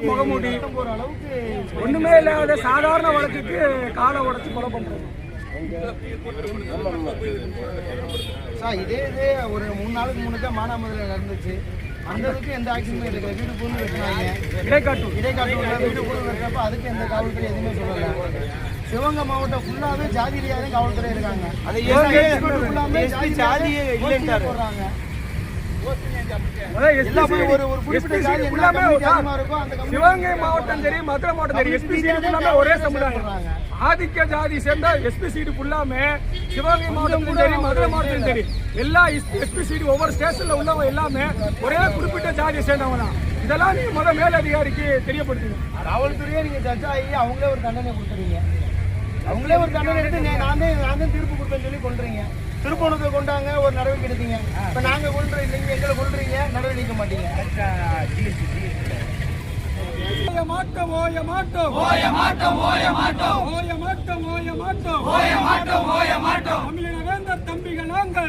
முகமூடி ஒண்ணுமே இல்லாத சாதாரண வழக்குக்கு காலை உடைச்சு கொலை பண்றது. இதே ஒரு 3 நாளுக்கு முன்னாடி மானாமதுரையில் நடந்துச்சு. அந்த இதுக்கு எந்த ஆக்ஷனுமே இல்லை. வீடு பூந்து வெட்டினாங்க, இடைக்காட்டு வீடு பூந்து வெட்டுறப்ப அதுக்கு எந்த காவல்துறை எதுவுமே சொல்லலை. சிவகங்கை மாவட்டம் ஃபுல்லாவே ஜாதி ரீதியாக காவல்துறை இருக்காங்க. போடுறாங்க. சிவகங்கை மாவட்டம் சரி, மதுரை மாவட்டம் சரி, எஸ்பி சீட்டு ஒரே சமுதாயம். ஆதிக்க ஜாதி சேர்ந்த எஸ்பி சீட்டு ஃபுல்லாமே சிவகங்கை மாவட்டத்திலும் சரி, மதுரை மாவட்டத்திலும் சரி, எல்லா எஸ்பி சீட்டு ஒவ்வொரு ஸ்டேஷன்ல உள்ளவங்க எல்லாமே ஒரே குறிப்பிட்ட ஜாதியை சேர்ந்தவங்க தான். இதெல்லாம் நீங்க மேலதிகாரிக்கு தெரியப்படுத்துங்க. காவல்துறையே நீங்க ஜட்ஜ் ஆகி அவங்களே ஒரு தண்டனை கொடுத்துறீங்க. அவங்களே ஒரு தண்டனை எடுத்து நான் தான் தீர்ப்பு கொடுப்பேன்னு சொல்லி கொள்றீங்க. திருப்பணத்தை கொண்டாங்க, ஒரு நடவடிக்கை எடுத்தீங்க. இப்ப நாங்க கொள்றோம், நீங்க எங்களை கொள்றீங்க, நடவடிக்கை மாட்டீங்க.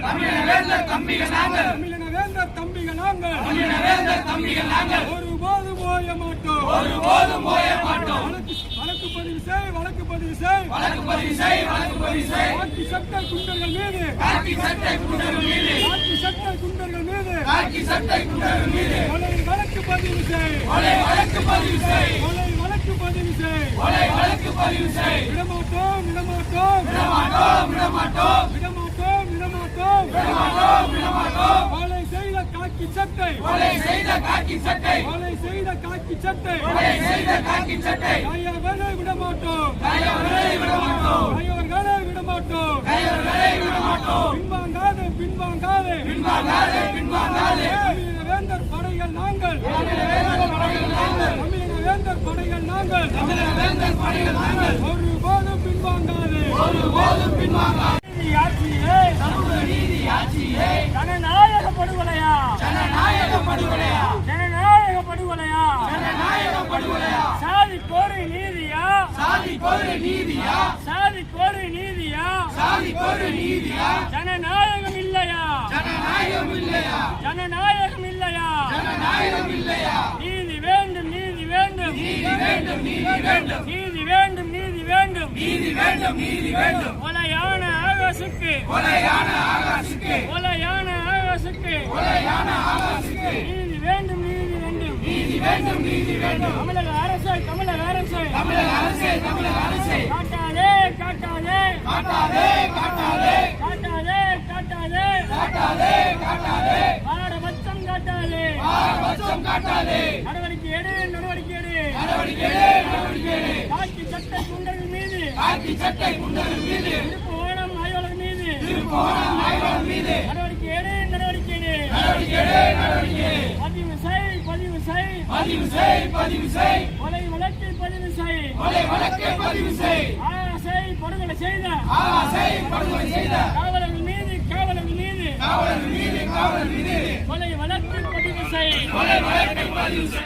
தமிழவேந்தர் தம்பிகள் நாங்கள், ஒருபோதும் ஓய மாட்டோம். வழக்கு பதிவு செய். காக்கி சட்டை குண்டர்கள் மீது வழக்கு பதிவு செய். விடமாட்டோம். கொலை செய்த காக்கி சட்டை கையவர்களை விடமாட்டோம். பின்வாங்காதே. வேந்தர் படைகள் நாங்கள். ஒருபோதும் பின்வாங்காதே. ஜனநாயக படுகொலையா? சாதி கோரி நீதியா? ஜனநாயகம் இல்லையா? நீதி வேண்டும். கொலையான ஆகாசுக்கு நீதி வேண்டும். தமிழக அரசை காட்டாதே. பாரபட்சம் காட்டாதே. நடவடிக்கை எடு. காக்கி சட்டை குண்டர்கள் மீது திருப்புவனம் ஆய்வாளர் மீது நடவடிக்கை எடு. பதிவு செய். கொலை வழக்கை பதிவு செய். ஆசை படுகொலை செய்த காவலர்கள் மீது கொலை வழக்கை பதிவு செய்.